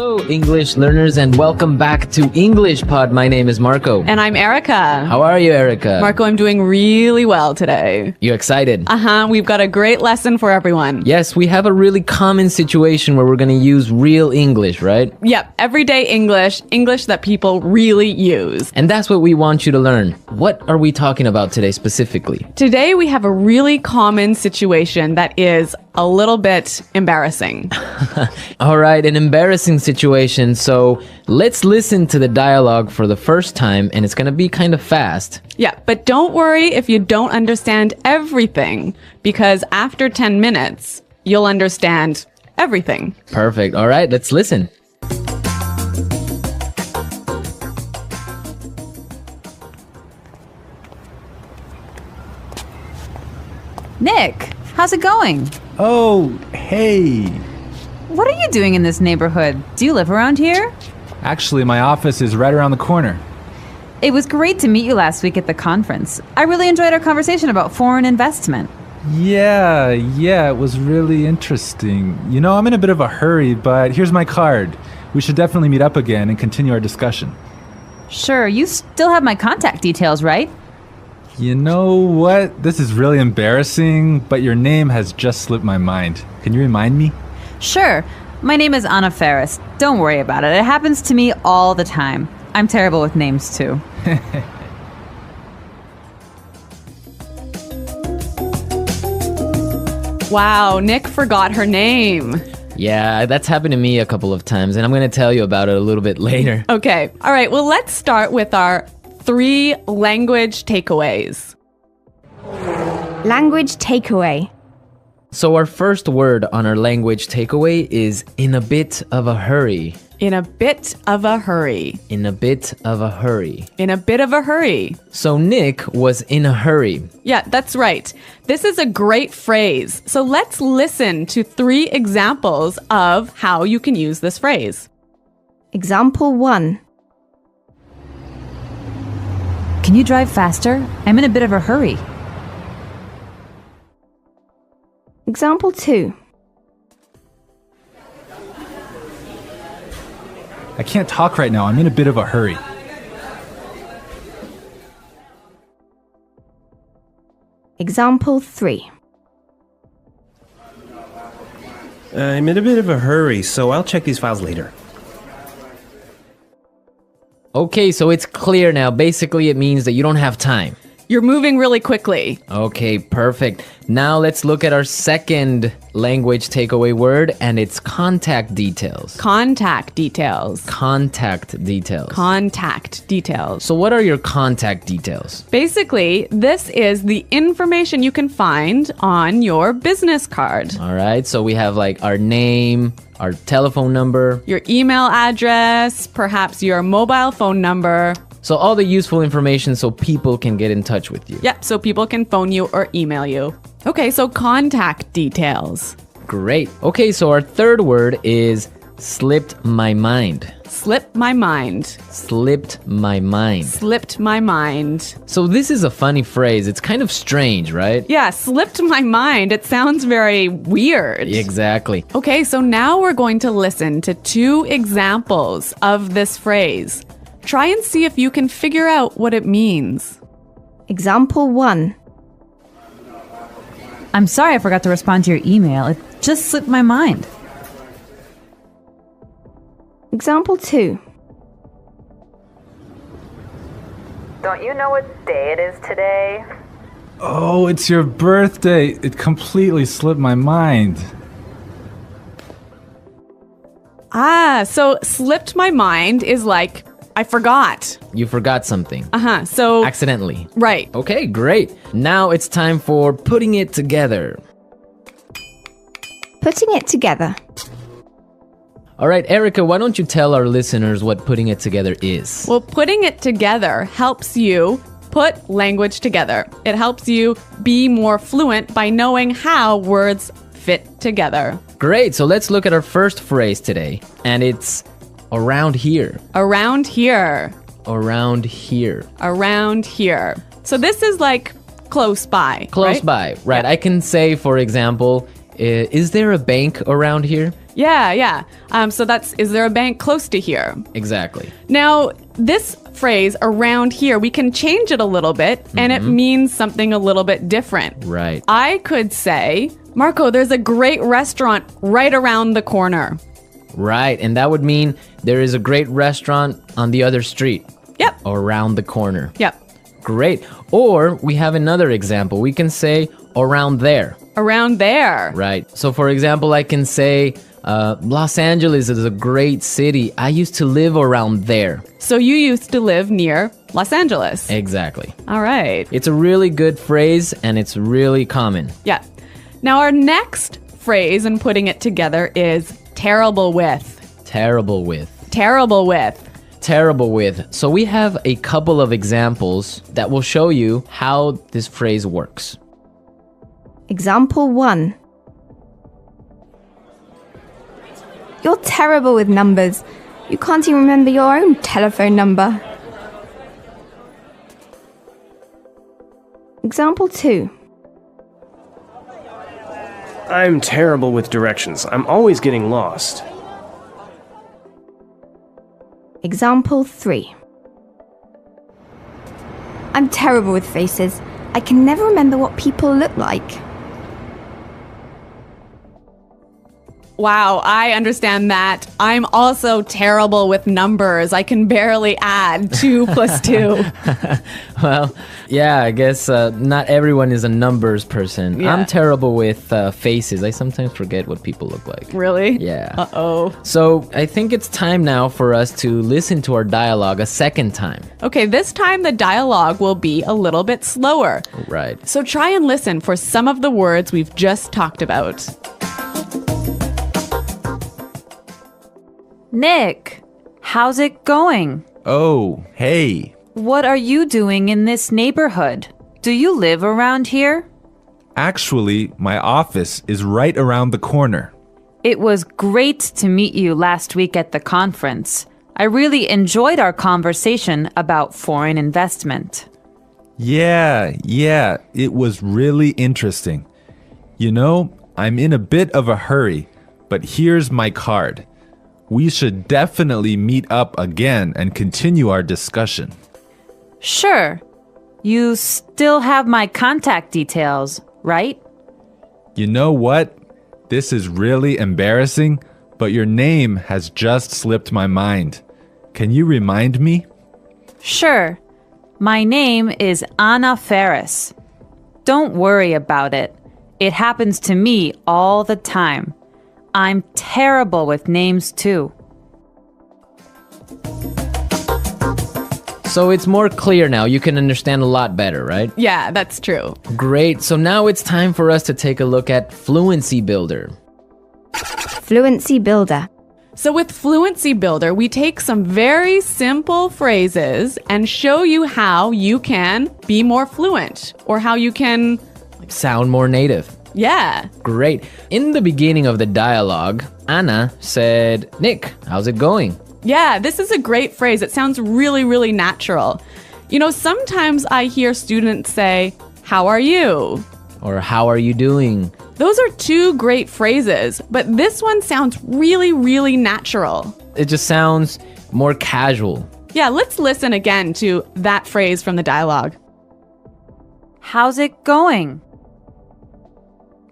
Hello, English learners, and welcome back to English Pod. My name is Marco. And I'm Erica. How are you, Erica? Marco, I'm doing really well today. You excited? We've got a great lesson for everyone. Yes, we have a really common situation where we're going to use real English, right? Yep, everyday English, English that people really use. And that's what we want you to learn. What are we talking about today specifically? Today we have a really common situation that is a little bit embarrassing. All right, an embarrassing situation. So let's listen to the dialogue for the first time, and it's going to be kind of fast. Yeah, but don't worry if you don't understand everything, because after 10 minutes, you'll understand everything. Perfect. All right, let's listen. Nick, how's it going? Oh, hey. What are you doing in this neighborhood? Do you live around here? Actually, my office is right around the corner. It was great to meet you last week at the conference. I really enjoyed our conversation about foreign investment. Yeah, it was really interesting. You know, I'm in a bit of a hurry, but here's my card. We should definitely meet up again and continue our discussion. Sure, you still have my contact details, right? You know what? This is really embarrassing, but your name has just slipped my mind. Can you remind me? Sure. My name is Anna Ferris. Don't worry about it. It happens to me all the time. I'm terrible with names, too. Wow, Nick forgot her name. Yeah, that's happened to me a couple of times, and I'm going to tell you about it a little bit later. Okay, all right, well, let's start with our 3 language takeaways. Language takeaway. So our first word on our language takeaway is in a bit of a hurry. In a bit of a hurry. In a bit of a hurry. In a bit of a hurry. So Nick was in a hurry. Yeah, that's right. This is a great phrase. So let's listen to 3 examples of how you can use this phrase. Example 1. Can you drive faster? I'm in a bit of a hurry. Example 2. I can't talk right now. I'm in a bit of a hurry. Example 3. I'm in a bit of a hurry, so I'll check these files later. Okay, so it's clear now. Basically, it means that you don't have time. You're moving really quickly. Okay, perfect. Now let's look at our second language takeaway word, and it's contact details. Contact details. Contact details. Contact details. So what are your contact details? Basically, this is the information you can find on your business card. All right, so we have like our name, our telephone number, Your email address, perhaps your mobile phone number. so all the useful information so people can get in touch with you. Yep, so people can phone you or email you. Okay, so contact details. Great. Okay, so our third word is slipped my mind. Slipped my mind. Slipped my mind. Slipped my mind. So this is a funny phrase. It's kind of strange, right? Yeah, slipped my mind. It sounds very weird. Exactly. Okay, so now we're going to listen to 2 examples of this phrase. Try and see if you can figure out what it means. Example 1. I'm sorry I forgot to respond to your email. It just slipped my mind. Example 2. Don't you know what day it is today? Oh, it's your birthday. It completely slipped my mind. So slipped my mind is like, I forgot. You forgot something. So, Accidentally. right. Okay, great. Now it's time for putting it together. Putting it together. All right, Erica, why don't you tell our listeners what putting it together is? Well, putting it together helps you put language together. It helps you be more fluent by knowing how words fit together. Great, so let's look at our first phrase today, and it's around here. Around here. Around here. Around here. So this is like close by. Close right? by, right? Yeah. I can say, for example, Is there a bank around here? Yeah. So that's, is there a bank close to here? Exactly. Now, this phrase around here, we can change it a little bit and it means something a little bit different. Right. I could say, Marco, there's a great restaurant right around the corner. Right. And that would mean there is a great restaurant on the other street. Yep. Or around the corner. Yep. Great. Or we have another example. We can say around there. Around there. Right. So for example, I can say Los Angeles is a great city. I used to live around there. So you used to live near Los Angeles. Exactly. All right. It's a really good phrase and it's really common. Yeah. Now our next phrase and putting it together is terrible with. Terrible with. Terrible with. Terrible with. So we have a couple of examples that will show you how this phrase works. Example 1. You're terrible with numbers. You can't even remember your own telephone number. Example 2. I'm terrible with directions. I'm always getting lost. Example 3. I'm terrible with faces. I can never remember what people look like. Wow, I understand that. I'm also terrible with numbers. I can barely add 2 plus 2. Well, yeah, I guess not everyone is a numbers person. Yeah. I'm terrible with faces. I sometimes forget what people look like. Really? Yeah. Uh-oh. So I think it's time now for us to listen to our dialogue a second time. Okay, this time the dialogue will be a little bit slower. Right. So try and listen for some of the words we've just talked about. Nick, how's it going? Oh, hey. What are you doing in this neighborhood? Do you live around here? Actually, my office is right around the corner. It was great to meet you last week at the conference. I really enjoyed our conversation about foreign investment. Yeah, it was really interesting. You know, I'm in a bit of a hurry, but here's my card. We should definitely meet up again and continue our discussion. Sure. You still have my contact details, right? You know what? This is really embarrassing, but your name has just slipped my mind. Can you remind me? Sure. My name is Anna Ferris. Don't worry about it. It happens to me all the time. I'm terrible with names too. So it's more clear now. You can understand a lot better, right? Yeah, that's true. Great. So now it's time for us to take a look at Fluency Builder. Fluency Builder. So with Fluency Builder, we take some very simple phrases and show you how you can be more fluent or how you can, Sound more native. yeah. Great. In the beginning of the dialogue, Anna said, Nick, how's it going? Yeah, this is a great phrase. It sounds really, really natural. You know, sometimes I hear students say, how are you? Or how are you doing? Those are 2 great phrases, but this one sounds really, really natural. It just sounds more casual. Yeah, let's listen again to that phrase from the dialogue. How's it going?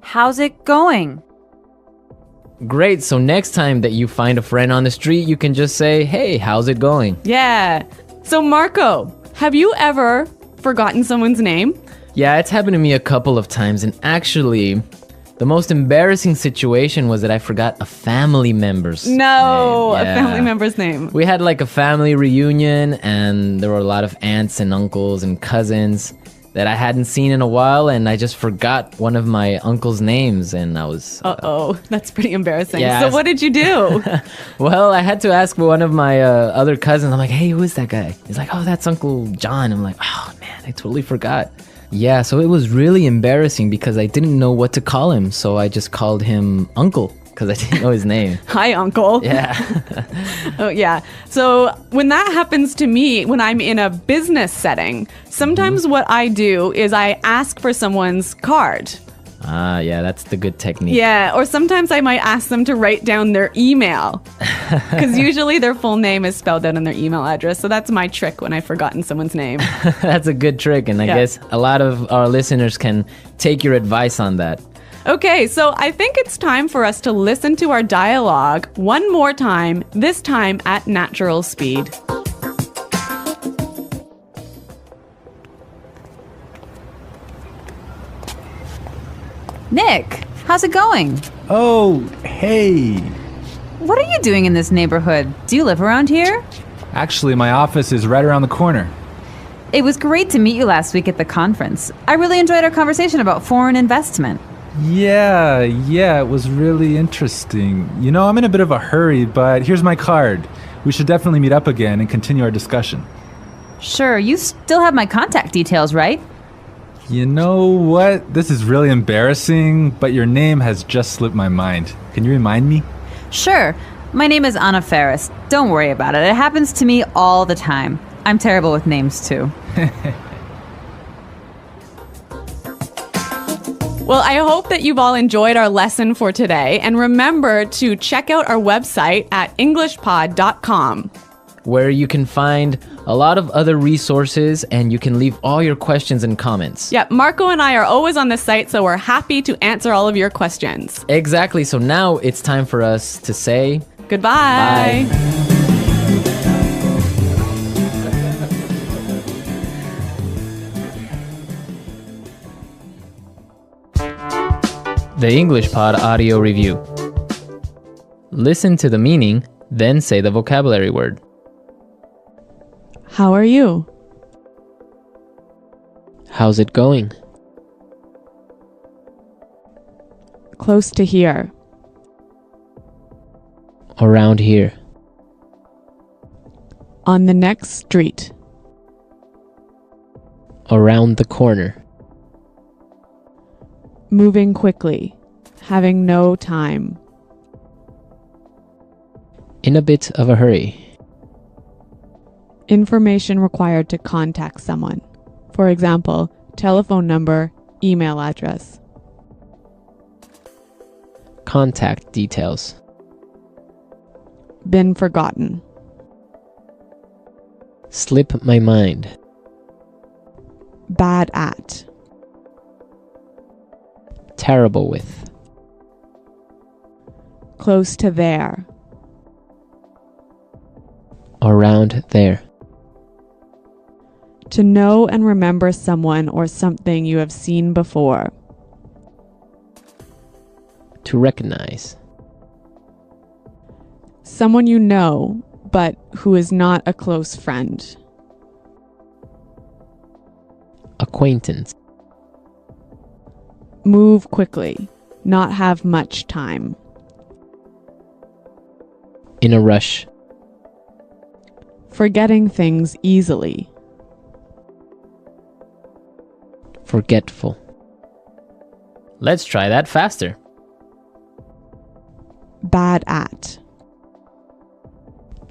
How's it going? Great. So next time that you find a friend on the street, you can just say, hey, how's it going? Yeah. So Marco, have you ever forgotten someone's name? Yeah, it's happened to me a couple of times. And actually, the most embarrassing situation was that I forgot a family member's name. No, a Yeah. family member's name. We had like a family reunion and there were a lot of aunts and uncles and cousins that I hadn't seen in a while, and I just forgot one of my uncle's names, and I was... Uh-oh, that's pretty embarrassing. Yeah, So what did you do? Well, I had to ask one of my other cousins. I'm like, hey, who is that guy? He's like, oh, that's Uncle John. I'm like, oh, man, I totally forgot. Yeah, so it was really embarrassing because I didn't know what to call him, so I just called him Uncle because I didn't know his name. Hi, Uncle. Yeah. Oh, yeah. So when that happens to me, when I'm in a business setting, sometimes what I do is I ask for someone's card. Ah, yeah, that's the good technique. Yeah, or sometimes I might ask them to write down their email. Because usually their full name is spelled out in their email address. So that's my trick when I've forgotten someone's name. That's a good trick, and I guess a lot of our listeners can take your advice on that. Okay, so I think it's time for us to listen to our dialogue one more time, this time at natural speed. Nick, how's it going? Oh, hey. What are you doing in this neighborhood? Do you live around here? Actually, my office is right around the corner. It was great to meet you last week at the conference. I really enjoyed our conversation about foreign investment. Yeah, it was really interesting. You know, I'm in a bit of a hurry, but here's my card. We should definitely meet up again and continue our discussion. Sure, you still have my contact details, right? You know what? This is really embarrassing, but your name has just slipped my mind. Can you remind me? Sure. My name is Anna Ferris. Don't worry about it. It happens to me all the time. I'm terrible with names, too. Well, I hope that you've all enjoyed our lesson for today. And remember to check out our website at englishpod.com, where you can find a lot of other resources and you can leave all your questions and comments. Yeah, Marco and I are always on the site, so we're happy to answer all of your questions. Exactly. So now it's time for us to say goodbye. Bye. The English Pod Audio Review. Listen to the meaning, then say the vocabulary word. How are you? How's it going? Close to here. Around here. On the next street. Around the corner. Moving quickly. Having no time. In a bit of a hurry. Information required to contact someone. For example, telephone number, email address. Contact details. Been forgotten. Slip my mind. Bad at. Terrible with. Close to there. Around there. To know and remember someone or something you have seen before. To recognize. Someone you know, but who is not a close friend. Acquaintance. Move quickly. Not have much time. In a rush. Forgetting things easily. Forgetful. Let's try that faster. Bad at.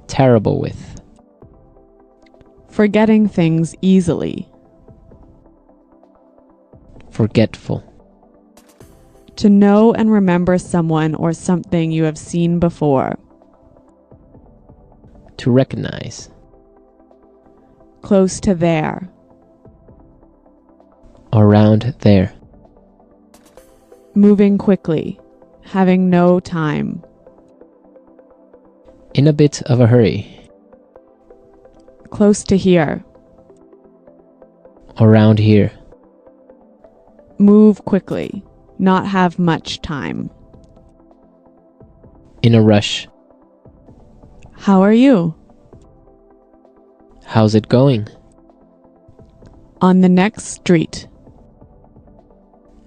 Terrible with. Forgetting things easily. Forgetful. To know and remember someone or something you have seen before. To recognize. Close to there. Around there. Moving quickly. Having no time. In a bit of a hurry. Close to here. Around here. Move quickly. Not have much time. In a rush. How are you? How's it going? On the next street.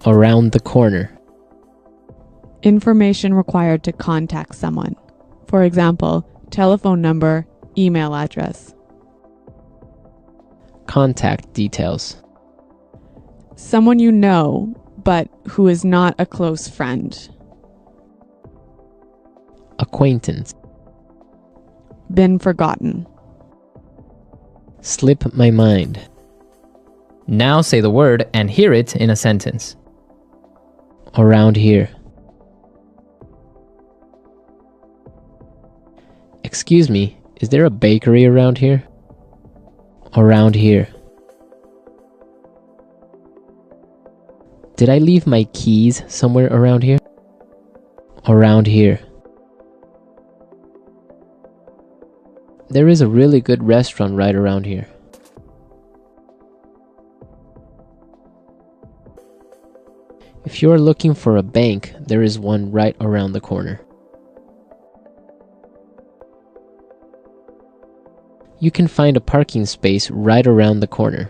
Around the corner. Information required to contact someone. For example, telephone number, email address. Contact details. Someone you know, but who is not a close friend. Acquaintance. Been forgotten. Slip my mind. Now say the word and hear it in a sentence. Around here. Excuse me, is there a bakery around here? Around here. Did I leave my keys somewhere around here? Around here. There is a really good restaurant right around here. If you are looking for a bank, there is one right around the corner. You can find a parking space right around the corner.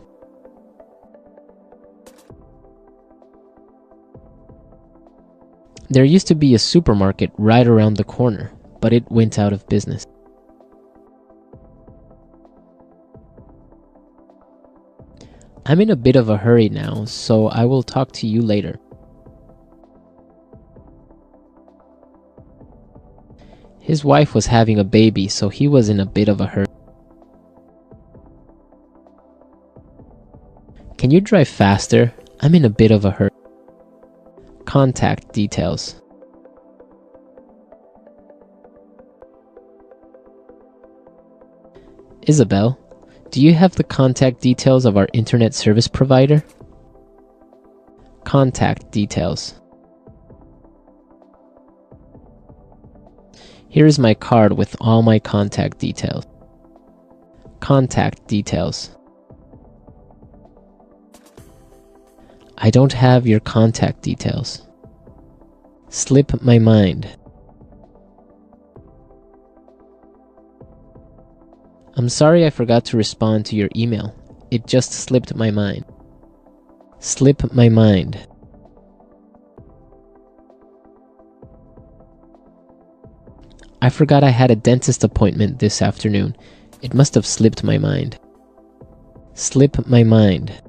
There used to be a supermarket right around the corner, but it went out of business. I'm in a bit of a hurry now, so I will talk to you later. His wife was having a baby, so he was in a bit of a hurry. Can you drive faster? I'm in a bit of a hurry. Contact details. Isabel, do you have the contact details of our internet service provider? Contact details. Here is my card with all my contact details. Contact details. I don't have your contact details. Slip my mind. I'm sorry I forgot to respond to your email. It just slipped my mind. Slip my mind. I forgot I had a dentist appointment this afternoon. It must have slipped my mind. Slip my mind.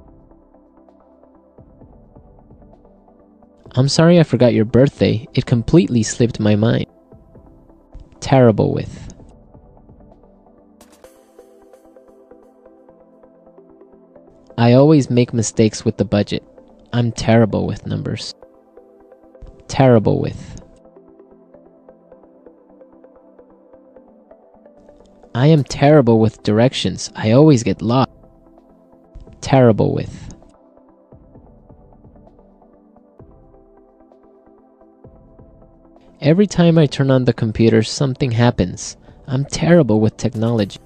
I'm sorry I forgot your birthday. It completely slipped my mind. Terrible with. I always make mistakes with the budget. I'm terrible with numbers. Terrible with. I am terrible with directions. I always get lost. Terrible with. Every time I turn on the computer, something happens. I'm terrible with technology.